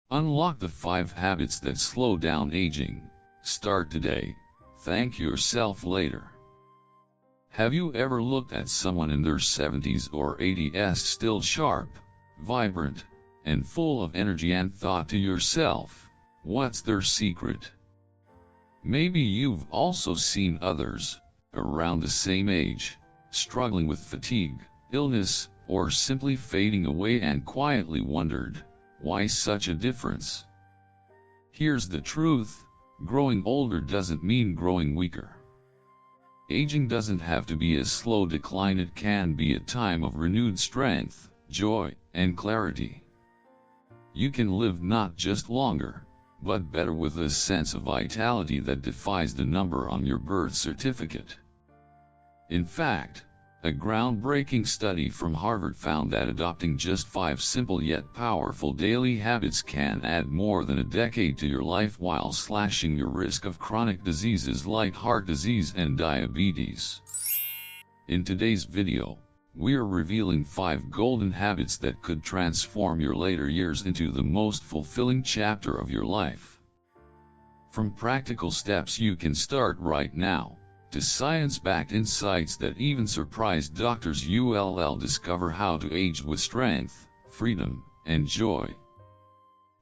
Unlock the 5 habits that slow down aging. Start today, thank yourself later. Have you ever looked at someone in their 70s or 80s still sharp, vibrant, and full of energy and thought to yourself, what's their secret? Maybe you've also seen others, around the same age, struggling with fatigue, illness, or simply fading away and quietly wondered, why such a difference? Here's the truth, growing older doesn't mean growing weaker. Aging doesn't have to be a slow decline, it can be a time of renewed strength, joy, and clarity. You can live not just longer, but better with a sense of vitality that defies the number on your birth certificate. In fact, a groundbreaking study from Harvard found that adopting just 5 simple yet powerful daily habits can add more than a decade to your life while slashing your risk of chronic diseases like heart disease and diabetes. In today's video, we're revealing 5 golden habits that could transform your later years into the most fulfilling chapter of your life. From practical steps you can start right now, to science-backed insights that even surprised doctors, you'll discover how to age with strength, freedom, and joy.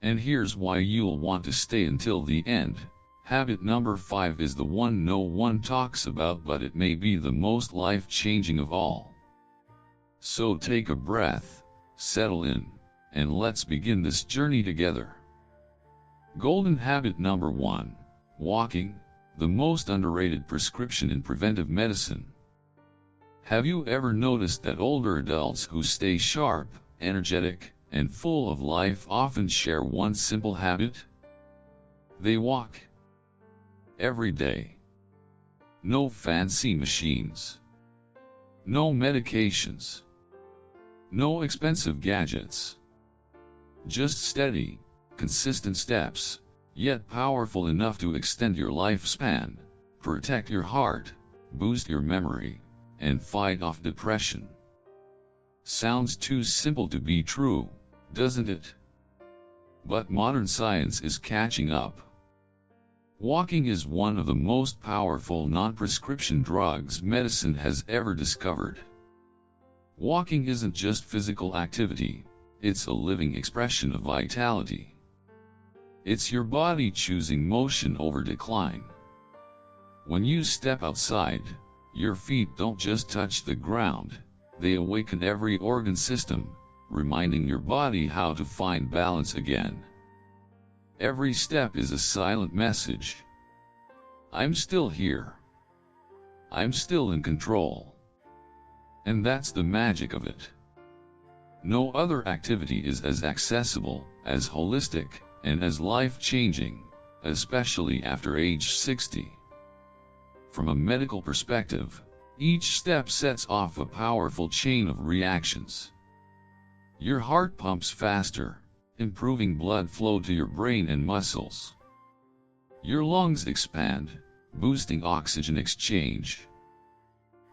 And here's why you'll want to stay until the end. Habit number 5 is the one no one talks about, but it may be the most life-changing of all. So take a breath, settle in, and let's begin this journey together. Golden habit number 1, walking, the most underrated prescription in preventive medicine. Have you ever noticed that older adults who stay sharp, energetic, and full of life often share one simple habit? They walk. Every day. No fancy machines. No medications. No expensive gadgets. Just steady, consistent steps, yet powerful enough to extend your lifespan, protect your heart, boost your memory, and fight off depression. Sounds too simple to be true, doesn't it? But modern science is catching up. Walking is one of the most powerful non-prescription drugs medicine has ever discovered. Walking isn't just physical activity, it's a living expression of vitality. It's your body choosing motion over decline. When you step outside, your feet don't just touch the ground, they awaken every organ system, reminding your body how to find balance again. Every step is a silent message. I'm still here. I'm still in control. And that's the magic of it. No other activity is as accessible, as holistic, and as life-changing, especially after age 60. From a medical perspective, each step sets off a powerful chain of reactions. Your heart pumps faster, improving blood flow to your brain and muscles. Your lungs expand, boosting oxygen exchange.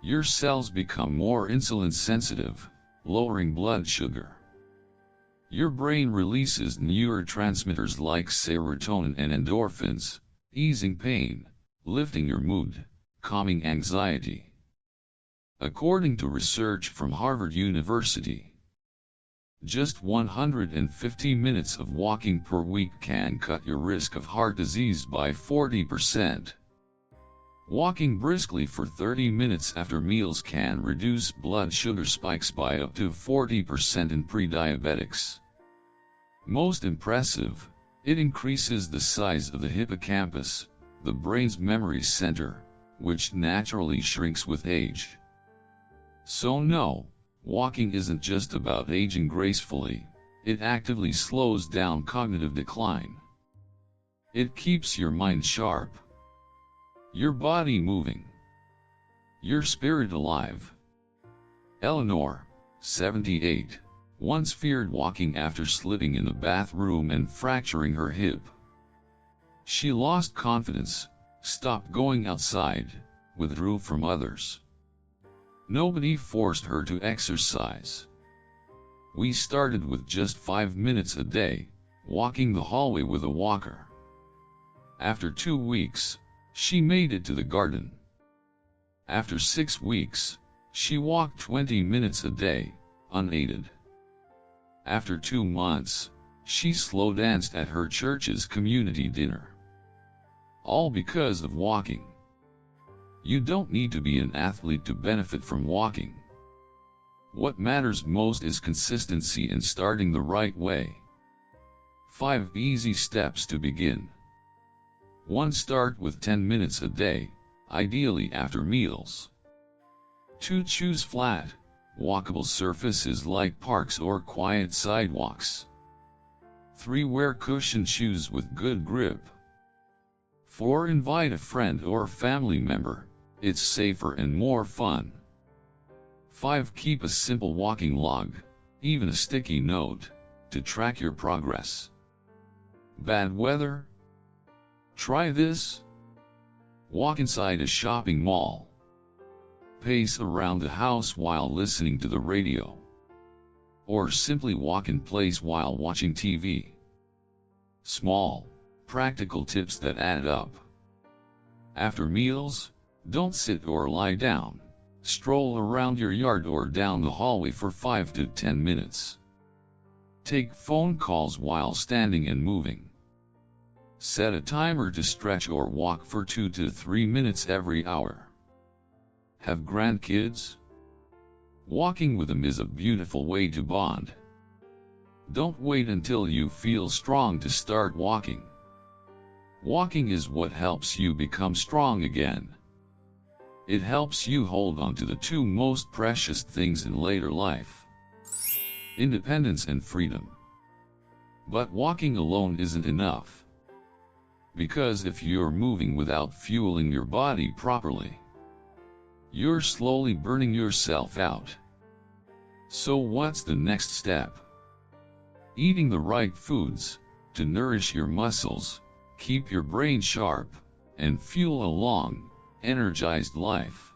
Your cells become more insulin sensitive, lowering blood sugar. Your brain releases neurotransmitters like serotonin and endorphins, easing pain, lifting your mood, calming anxiety. According to research from Harvard University, just 150 minutes of walking per week can cut your risk of heart disease by 40%. Walking briskly for 30 minutes after meals can reduce blood sugar spikes by up to 40% in pre-diabetics. Most impressive, it increases the size of the hippocampus, the brain's memory center, which naturally shrinks with age. So no, walking isn't just about aging gracefully, it actively slows down cognitive decline. It keeps your mind sharp, your body moving, your spirit alive. Eleanor, 78, once feared walking after slipping in the bathroom and fracturing her hip. She lost confidence, stopped going outside, withdrew from others. Nobody forced her to exercise. We started with just 5 minutes a day, walking the hallway with a walker. After 2 weeks, she made it to the garden. After 6 weeks, she walked 20 minutes a day, unaided. After 2 months, she slow danced at her church's community dinner. All because of walking. You don't need to be an athlete to benefit from walking. What matters most is consistency and starting the right way. 5 easy steps to begin. 1. Start with 10 minutes a day, ideally after meals. 2. Choose flat, walkable surfaces like parks or quiet sidewalks. 3. Wear cushioned shoes with good grip. 4. Invite a friend or family member, it's safer and more fun. 5. Keep a simple walking log, even a sticky note, to track your progress. Bad weather? Try this. Walk inside a shopping mall. Pace around the house while listening to the radio. Or simply walk in place while watching TV. Small, practical tips that add up. After meals, don't sit or lie down. Stroll around your yard or down the hallway for 5 to 10 minutes. Take phone calls while standing and moving. Set a timer to stretch or walk for 2 to 3 minutes every hour. Have grandkids? Walking with them is a beautiful way to bond. Don't wait until you feel strong to start walking. Walking is what helps you become strong again. It helps you hold on to the 2 most precious things in later life: independence and freedom. But walking alone isn't enough. Because if you're moving without fueling your body properly, you're slowly burning yourself out. So what's the next step? Eating the right foods, to nourish your muscles, keep your brain sharp, and fuel a long, energized life.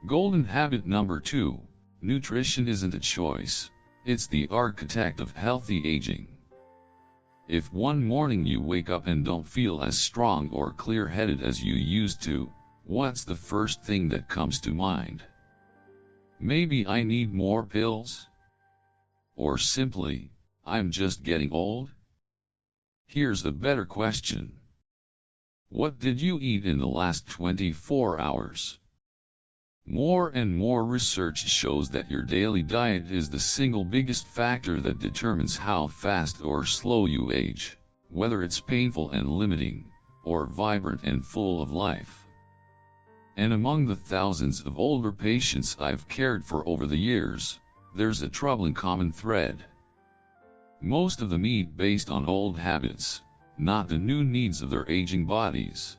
Golden habit number 2, nutrition isn't a choice, it's the architect of healthy aging. If one morning you wake up and don't feel as strong or clear-headed as you used to, what's the first thing that comes to mind? Maybe I need more pills? Or simply, I'm just getting old? Here's a better question. What did you eat in the last 24 hours? More and more research shows that your daily diet is the single biggest factor that determines how fast or slow you age, whether it's painful and limiting, or vibrant and full of life. And among the thousands of older patients I've cared for over the years, there's a troubling common thread. Most of them eat based on old habits, not the new needs of their aging bodies.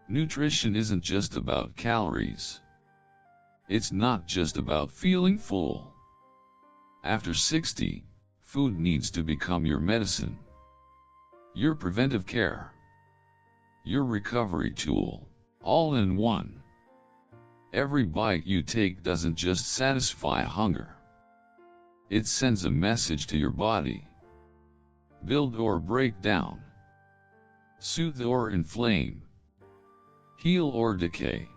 Nutrition isn't just about calories. It's not just about feeling full. After 60, food needs to become your medicine, your preventive care, your recovery tool, all in one. Every bite you take doesn't just satisfy hunger. It sends a message to your body. Build or break down. Soothe or inflame. Heal or decay.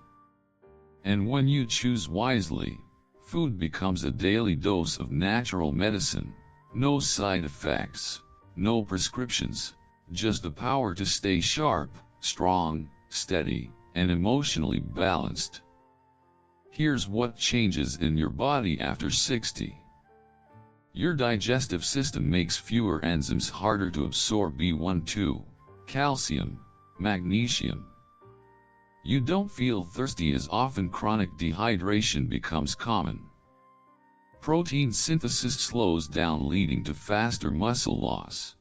And when you choose wisely, food becomes a daily dose of natural medicine. No side effects, no prescriptions, just the power to stay sharp, strong, steady, and emotionally balanced. Here's what changes in your body after 60. Your digestive system makes fewer enzymes harder to absorb B12, calcium, magnesium. You don't feel thirsty as often. Chronic dehydration becomes common. Protein synthesis slows down, leading to faster muscle loss.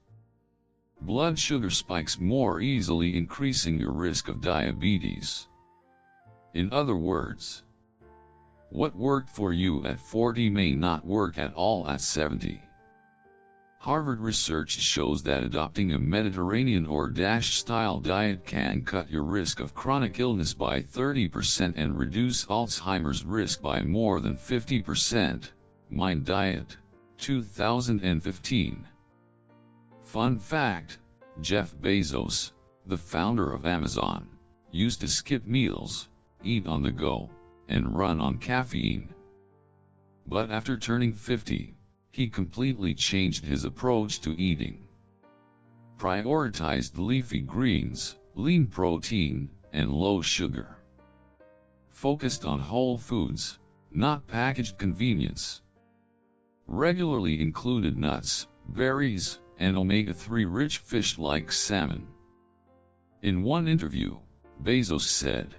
Blood sugar spikes more easily, increasing your risk of diabetes. In other words, what worked for you at 40 may not work at all at 70. Harvard research shows that adopting a Mediterranean or DASH-style diet can cut your risk of chronic illness by 30% and reduce Alzheimer's risk by more than 50%. Mind Diet, 2015. Fun fact, Jeff Bezos, the founder of Amazon, used to skip meals, eat on the go, and run on caffeine. But after turning 50, he completely changed his approach to eating. Prioritized leafy greens, lean protein, and low sugar. Focused on whole foods, not packaged convenience. Regularly included nuts, berries, and omega-3 rich fish like salmon. In one interview, Bezos said,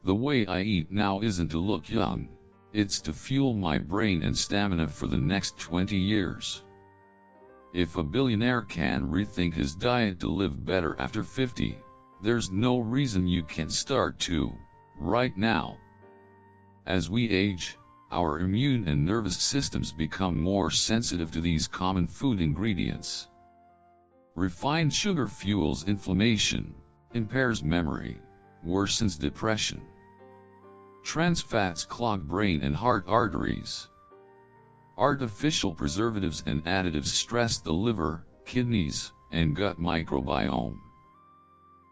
"The way I eat now isn't to look young, it's to fuel my brain and stamina for the next 20 years. If a billionaire can rethink his diet to live better after 50, there's no reason you can't start too, right now." As we age, our immune and nervous systems become more sensitive to these common food ingredients. Refined sugar fuels inflammation, impairs memory, worsens depression. Trans fats clog brain and heart arteries. Artificial preservatives and additives stress the liver, kidneys, and gut microbiome.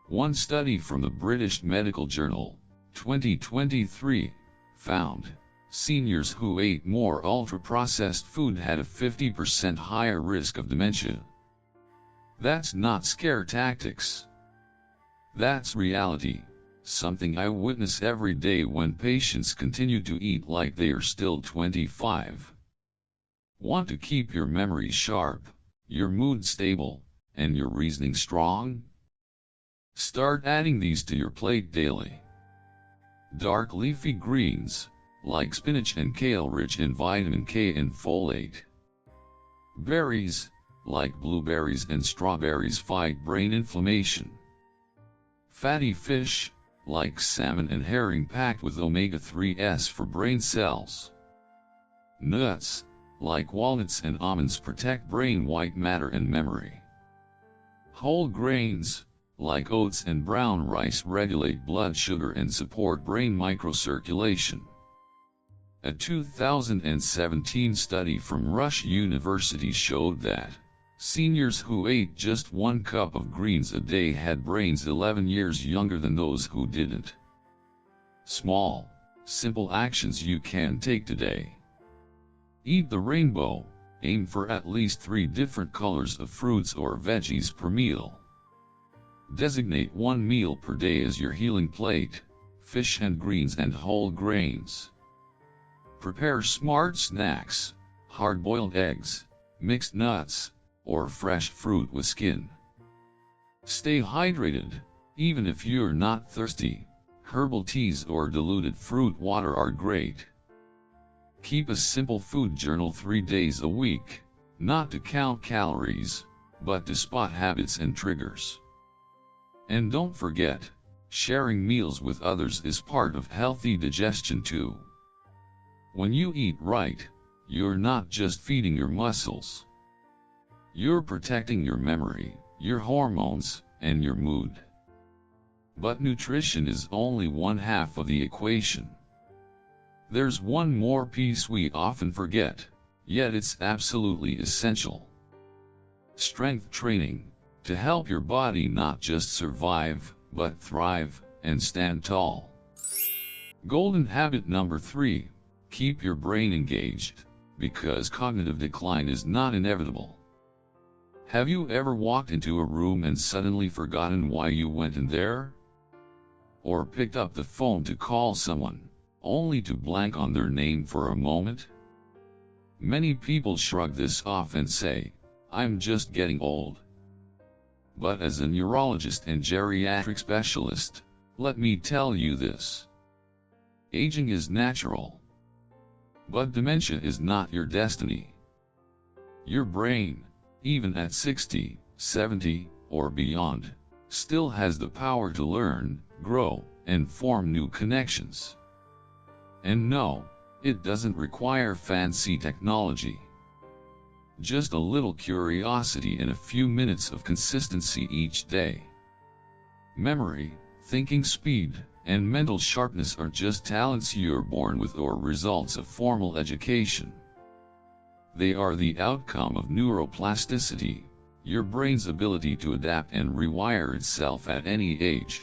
One study from the British Medical Journal, 2023, found seniors who ate more ultra-processed food had a 50% higher risk of dementia. That's not scare tactics. That's reality, something I witness every day when patients continue to eat like they are still 25. Want to keep your memory sharp, your mood stable, and your reasoning strong? Start adding these to your plate daily. Dark leafy greens, like spinach and kale, rich in vitamin K and folate. Berries, like blueberries and strawberries, fight brain inflammation. Fatty fish, like salmon and herring, packed with omega-3s for brain cells. Nuts, like walnuts and almonds, protect brain white matter and memory. Whole grains, like oats and brown rice, regulate blood sugar and support brain microcirculation. A 2017 study from Rush University showed that seniors who ate just 1 cup of greens a day had brains 11 years younger than those who didn't. Small, simple actions you can take today. Eat the rainbow, aim for at least 3 different colors of fruits or veggies per meal. Designate 1 meal per day as your healing plate, fish and greens and whole grains. Prepare smart snacks, hard-boiled eggs, mixed nuts, or fresh fruit with skin. Stay hydrated, even if you're not thirsty. Herbal teas or diluted fruit water are great. Keep a simple food journal 3 days a week, not to count calories, but to spot habits and triggers. And don't forget, sharing meals with others is part of healthy digestion too. When you eat right, you're not just feeding your muscles. You're protecting your memory, your hormones, and your mood. But nutrition is only one half of the equation. There's one more piece we often forget, yet it's absolutely essential. Strength training, to help your body not just survive, but thrive, and stand tall. Golden habit number 3, keep your brain engaged, because cognitive decline is not inevitable. Have you ever walked into a room and suddenly forgotten why you went in there? Or picked up the phone to call someone, only to blank on their name for a moment? Many people shrug this off and say, "I'm just getting old." But as a neurologist and geriatric specialist, let me tell you this. Aging is natural. But dementia is not your destiny. Your brain, even at 60, 70, or beyond, still has the power to learn, grow, and form new connections. And no, it doesn't require fancy technology. Just a little curiosity and a few minutes of consistency each day. Memory, thinking speed, and mental sharpness are just talents you're born with or results of formal education. They are the outcome of neuroplasticity, your brain's ability to adapt and rewire itself at any age.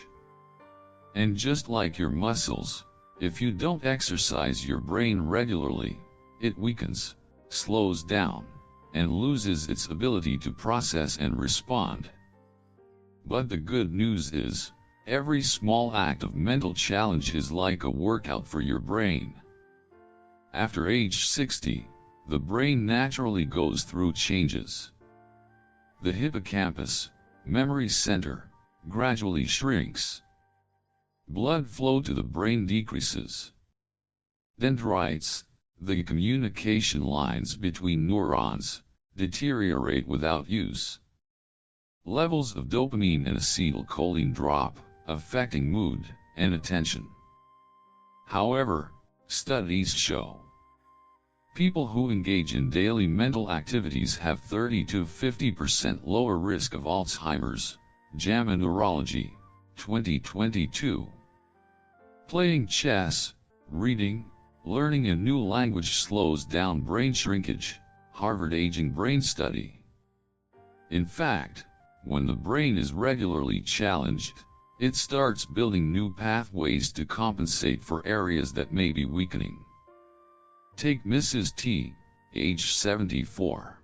And just like your muscles, if you don't exercise your brain regularly, it weakens, slows down, and loses its ability to process and respond. But the good news is, every small act of mental challenge is like a workout for your brain. After age 60, the brain naturally goes through changes. The hippocampus, memory center, gradually shrinks. Blood flow to the brain decreases. Dendrites, the communication lines between neurons, deteriorate without use. Levels of dopamine and acetylcholine drop, affecting mood and attention. However, studies show people who engage in daily mental activities have 30 to 50% lower risk of Alzheimer's. JAMA Neurology, 2022. Playing chess, reading, learning a new language slows down brain shrinkage. Harvard Aging Brain Study. In fact, when the brain is regularly challenged, it starts building new pathways to compensate for areas that may be weakening. Take Mrs. T, age 74.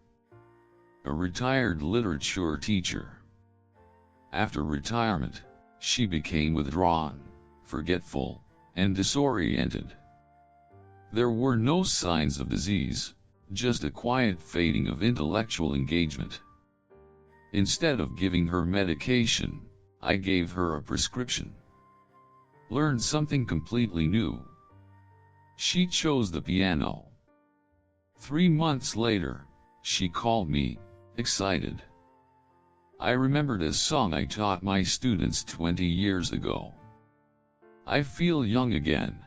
A retired literature teacher. After retirement, she became withdrawn, forgetful, and disoriented. There were no signs of disease, just a quiet fading of intellectual engagement. Instead of giving her medication, I gave her a prescription. Learn something completely new. She chose the piano. 3 months later, she called me, excited. I remembered a song I taught my students 20 years ago. I feel young again.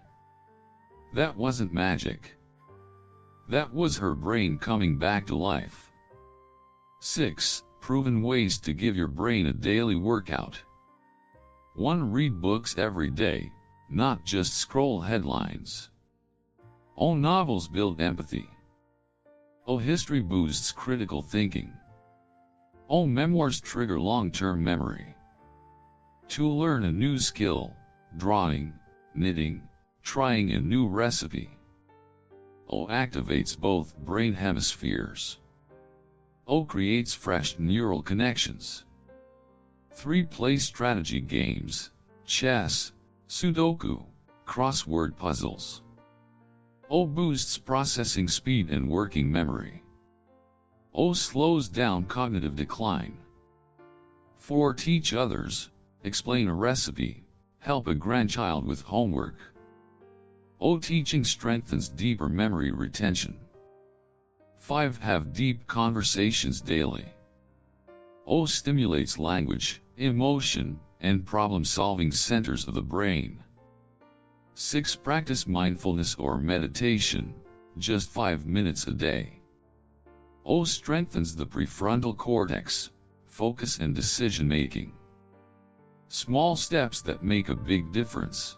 That wasn't magic. That was her brain coming back to life. 6. Proven ways to give your brain a daily workout. 1. Read books every day, not just scroll headlines. Oh, novels build empathy. Oh, history boosts critical thinking. Oh, memoirs trigger long-term memory. 2. Learn a new skill, drawing, knitting, trying a new recipe. O activates both brain hemispheres. O creates fresh neural connections. 3. Play strategy games, chess, Sudoku, crossword puzzles. O boosts processing speed and working memory. O slows down cognitive decline. 4. Teach others, explain a recipe, help a grandchild with homework. O teaching strengthens deeper memory retention. 5. Have deep conversations daily. O stimulates language, emotion, and problem-solving centers of the brain. 6. Practice mindfulness or meditation, just 5 minutes a day. O strengthens the prefrontal cortex, focus and decision-making. Small steps that make a big difference.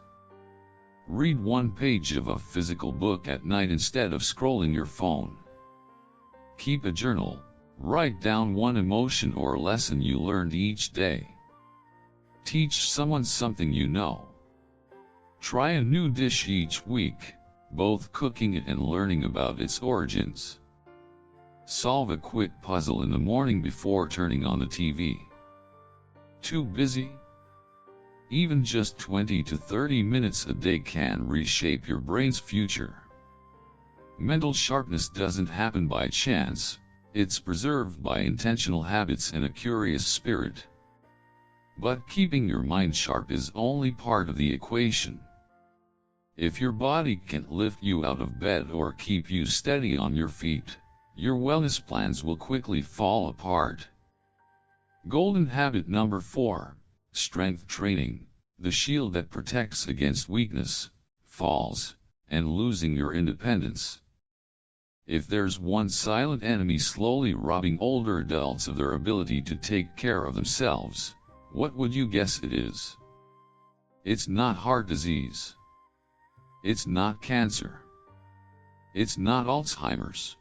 Read 1 page of a physical book at night instead of scrolling your phone. Keep a journal, write down 1 emotion or lesson you learned each day. Teach someone something you know. Try a new dish each week, both cooking it and learning about its origins. Solve a quick puzzle in the morning before turning on the TV. Too busy? Even just 20 to 30 minutes a day can reshape your brain's future. Mental sharpness doesn't happen by chance, it's preserved by intentional habits and a curious spirit. But keeping your mind sharp is only part of the equation. If your body can't lift you out of bed or keep you steady on your feet, your wellness plans will quickly fall apart. Golden habit number 4, strength training, the shield that protects against weakness, falls, and losing your independence. If there's one silent enemy slowly robbing older adults of their ability to take care of themselves, what would you guess it is? It's not heart disease. It's not cancer. It's not Alzheimer's.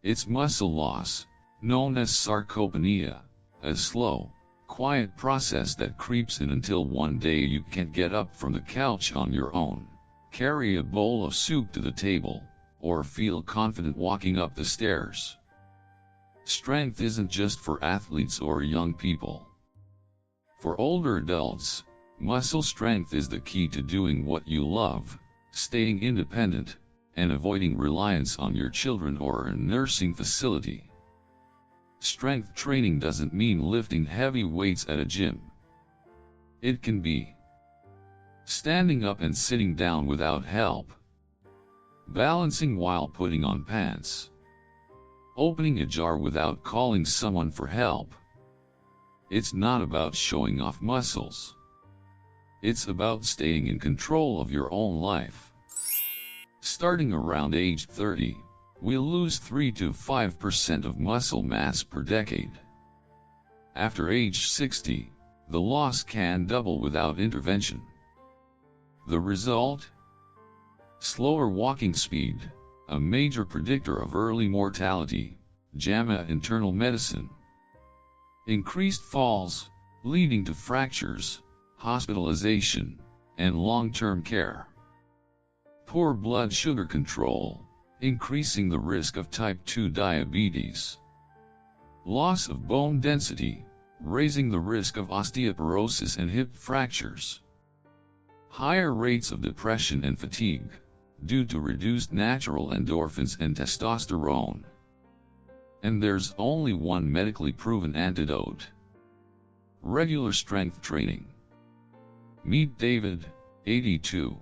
It's muscle loss, known as sarcopenia, a slow, quiet process that creeps in until one day you can't get up from the couch on your own, carry a bowl of soup to the table, or feel confident walking up the stairs. Strength isn't just for athletes or young people. For older adults, muscle strength is the key to doing what you love, staying independent, and avoiding reliance on your children or a nursing facility. Strength training doesn't mean lifting heavy weights at a gym. It can be standing up and sitting down without help, balancing while putting on pants, opening a jar without calling someone for help. It's not about showing off muscles. It's about staying in control of your own life. Starting around age 30, we'll lose 3 to 5% of muscle mass per decade. After age 60, the loss can double without intervention. The result? Slower walking speed, a major predictor of early mortality, JAMA Internal Medicine. Increased falls, leading to fractures, hospitalization, and long-term care. Poor blood sugar control, increasing the risk of type 2 diabetes. Loss of bone density, raising the risk of osteoporosis and hip fractures. Higher rates of depression and fatigue, due to reduced natural endorphins and testosterone. And there's only one medically proven antidote: regular strength training. Meet David, 82.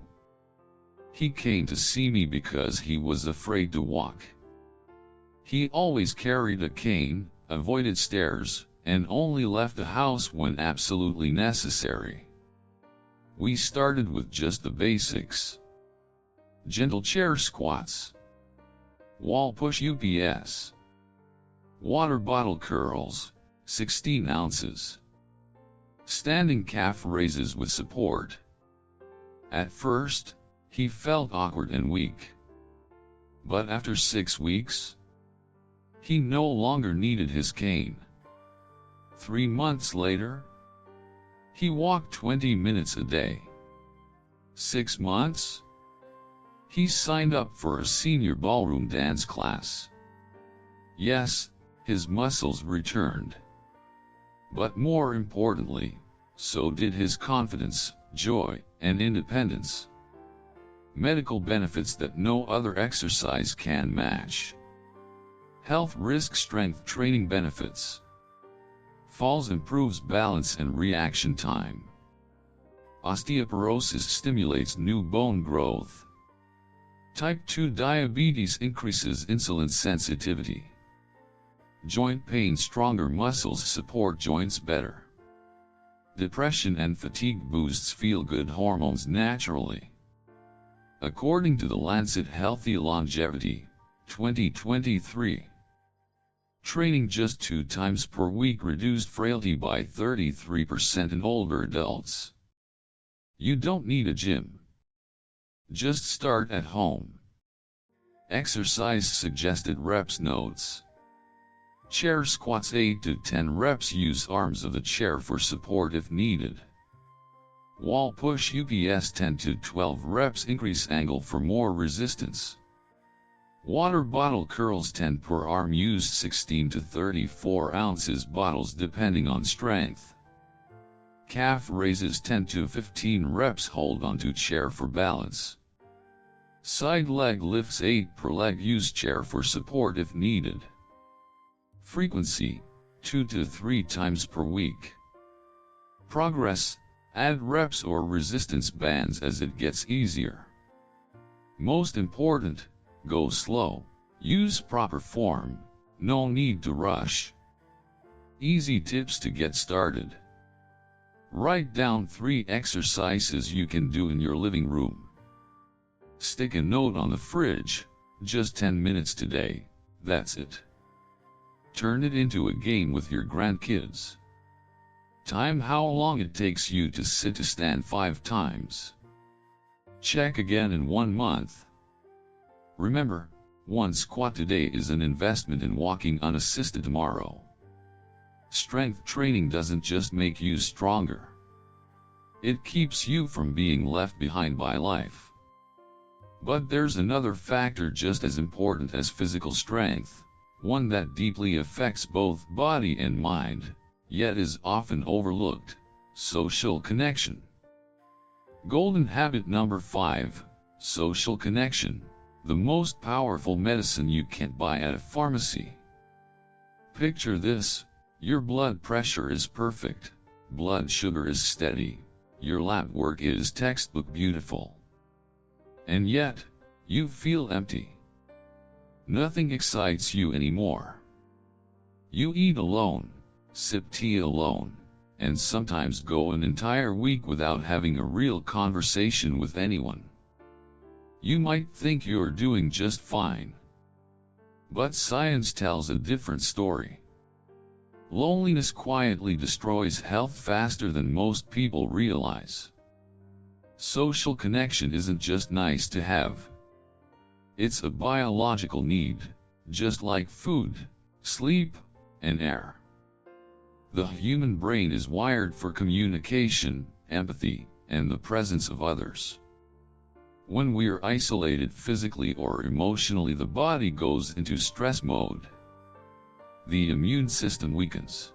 He came to see me because he was afraid to walk. He always carried a cane, avoided stairs, and only left the house when absolutely necessary. We started with just the basics: gentle chair squats, wall push UPS, water bottle curls, 16 ounces, standing calf raises with support. At first, he felt awkward and weak. But after 6 weeks, he no longer needed his cane. 3 months later, he walked 20 minutes a day. 6 months, he signed up for a senior ballroom dance class. Yes, his muscles returned. But more importantly, so did his confidence, joy, and independence. Medical benefits that no other exercise can match. Health risk strength training benefits. Falls improves balance and reaction time. Osteoporosis stimulates new bone growth. Type 2 diabetes increases insulin sensitivity. Joint pain, stronger muscles support joints better. Depression and fatigue boosts feel-good hormones naturally. According to the Lancet Healthy Longevity, 2023. Training just 2 times per week reduced frailty by 33% in older adults. You don't need a gym. Just start at home. Exercise suggested reps notes. Chair squats 8 to 10 reps. Use arms of the chair for support if needed. Wall push UPS 10 to 12 reps. Increase angle for more resistance. Water bottle curls 10 per arm. Use 16 to 34 ounces bottles depending on strength. Calf raises 10 to 15 reps. Hold onto chair for balance. Side leg lifts 8 per leg. Use chair for support if needed. Frequency, 2 to 3 times per week. Progress, add reps or resistance bands as it gets easier. Most important, go slow, use proper form, no need to rush. Easy tips to get started. Write down 3 exercises you can do in your living room. Stick a note on the fridge, just 10 minutes today, that's it. Turn it into a game with your grandkids. Time how long it takes you to sit to stand 5 times. Check again in 1 month. Remember, 1 squat today is an investment in walking unassisted tomorrow. Strength training doesn't just make you stronger. It keeps you from being left behind by life. But there's another factor just as important as physical strength, one that deeply affects both body and mind, yet is often overlooked: social connection. Golden habit number 5, social connection, the most powerful medicine you can't buy at a pharmacy. Picture this: your blood pressure is perfect, blood sugar is steady, your lab work is textbook beautiful. And yet, you feel empty. Nothing excites you anymore. You eat alone, sip tea alone, and sometimes go an entire week without having a real conversation with anyone. You might think you're doing just fine. But science tells a different story. Loneliness quietly destroys health faster than most people realize. Social connection isn't just nice to have. It's a biological need, just like food, sleep, and air. The human brain is wired for communication, empathy, and the presence of others. When we're isolated physically or emotionally, the body goes into stress mode. The immune system weakens.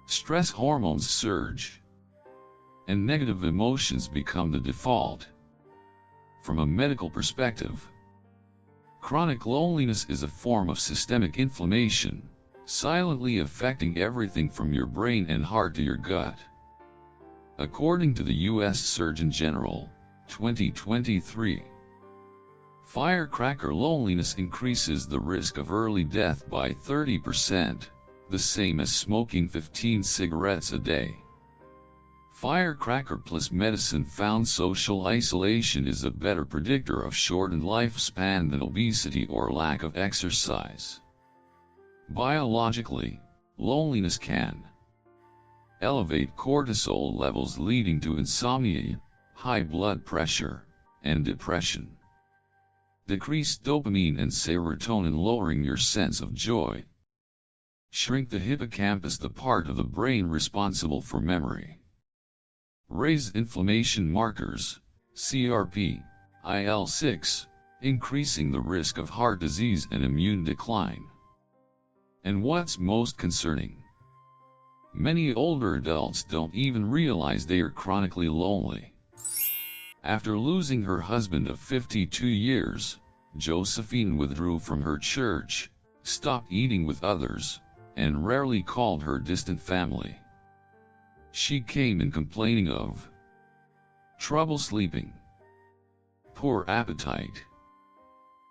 Stress hormones surge. And negative emotions become the default. From a medical perspective, chronic loneliness is a form of systemic inflammation, silently affecting everything from your brain and heart to your gut. According to the U.S. Surgeon General, 2023, firecracker loneliness increases the risk of early death by 30%, the same as smoking 15 cigarettes a day. Firecracker Plus Medicine found social isolation is a better predictor of shortened lifespan than obesity or lack of exercise. Biologically, loneliness can elevate cortisol levels, leading to insomnia, high blood pressure, and depression. Decrease dopamine and serotonin, lowering your sense of joy. Shrink the hippocampus, the part of the brain responsible for memory. Raise inflammation markers, CRP, IL-6, increasing the risk of heart disease and immune decline. And what's most concerning? Many older adults don't even realize they are chronically lonely. After losing her husband of 52 years, Josephine withdrew from her church, stopped eating with others, and rarely called her distant family. She came in complaining of trouble sleeping, poor appetite,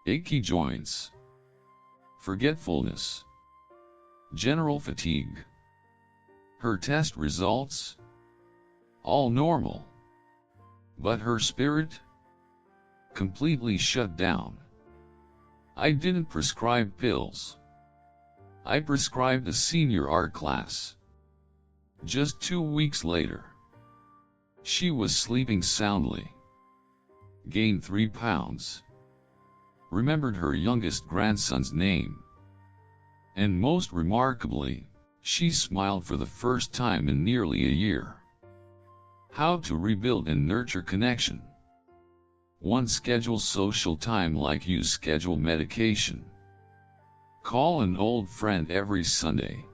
achy joints, forgetfulness, general fatigue. Her test results? All normal. But her spirit? Completely shut down. I didn't prescribe pills. I prescribed a senior art class. Just 2 weeks later, she was sleeping soundly, gained 3 pounds, remembered her youngest grandson's name, and most remarkably, she smiled for the first time in nearly a year. How to rebuild and nurture connection. 1. Schedule social time like you schedule medication. Call an old friend every Sunday.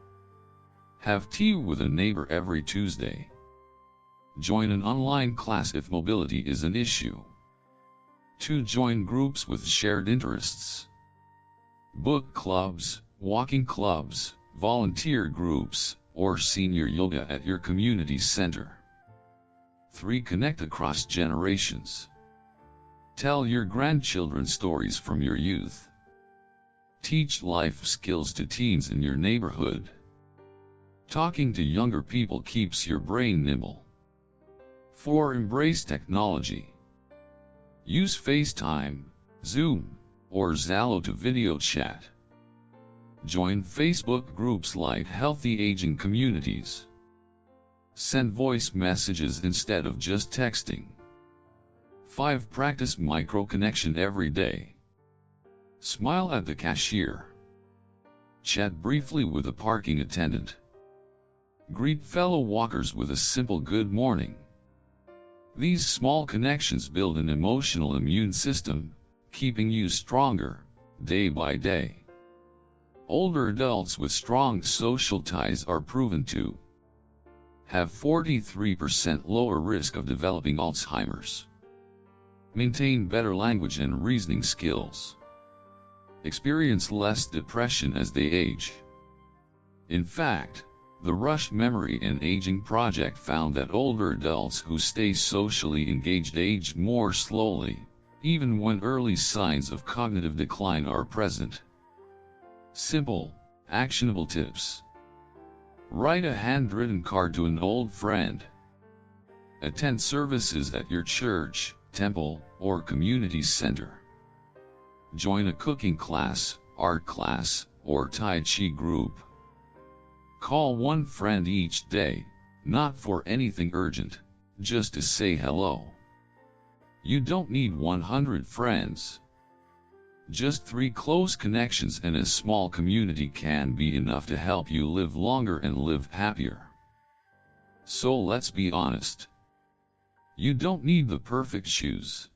Have tea with a neighbor every Tuesday. Join an online class if mobility is an issue. 2. Join groups with shared interests. Book clubs, walking clubs, volunteer groups, or senior yoga at your community center. 3. Connect across generations. Tell your grandchildren stories from your youth. Teach life skills to teens in your neighborhood. Talking to younger people keeps your brain nimble. 4. Embrace technology. Use FaceTime, Zoom, or Zalo to video chat. Join Facebook groups like Healthy Aging Communities. Send voice messages instead of just texting. 5. Practice micro-connection every day. Smile at the cashier. Chat briefly with a parking attendant. Greet fellow walkers with a simple good morning. These small connections build an emotional immune system, keeping you stronger, day by day. Older adults with strong social ties are proven to have 43% lower risk of developing Alzheimer's, maintain better language and reasoning skills, experience less depression as they age. In fact, the Rush Memory and Aging Project found that older adults who stay socially engaged age more slowly, even when early signs of cognitive decline are present. Simple, actionable tips. Write a handwritten card to an old friend. Attend services at your church, temple, or community center. Join a cooking class, art class, or Tai Chi group. Call one friend each day, not for anything urgent, just to say hello. You don't need 100 friends. Just 3 close connections and a small community can be enough to help you live longer and live happier. So let's be honest. You don't need the perfect shoes.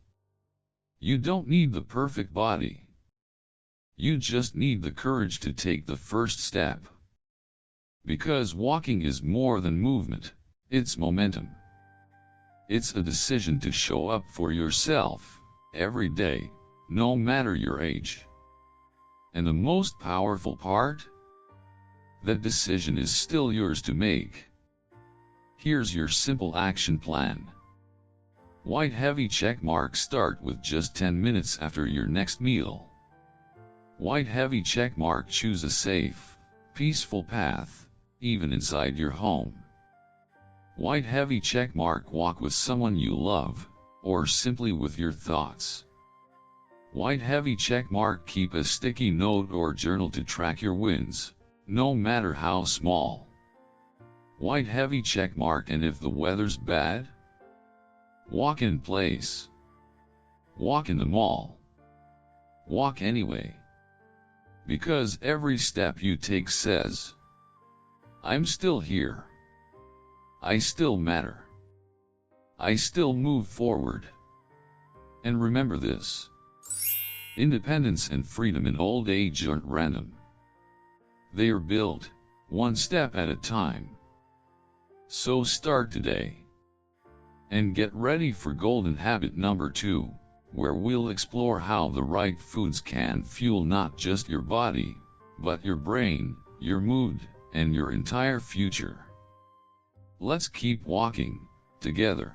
You don't need the perfect body. You just need the courage to take the first step. Because walking is more than movement, it's momentum. It's a decision to show up for yourself, every day, no matter your age. And the most powerful part? That decision is still yours to make. Here's your simple action plan. White heavy check mark. Start with just 10 minutes after your next meal. White heavy check mark. Choose a safe, peaceful path, even inside your home. White heavy check mark. Walk with someone you love, or simply with your thoughts. White heavy check mark. Keep a sticky note or journal to track your wins, no matter how small. White heavy check mark. And if the weather's bad? Walk in place. Walk in the mall. Walk anyway. Because every step you take says, I'm still here. I still matter. I still move forward. And remember this. Independence and freedom in old age aren't random. They are built, one step at a time. So start today. And get ready for golden habit number 2, where we'll explore how the right foods can fuel not just your body, but your brain, your mood, and your entire future. Let's keep walking, together.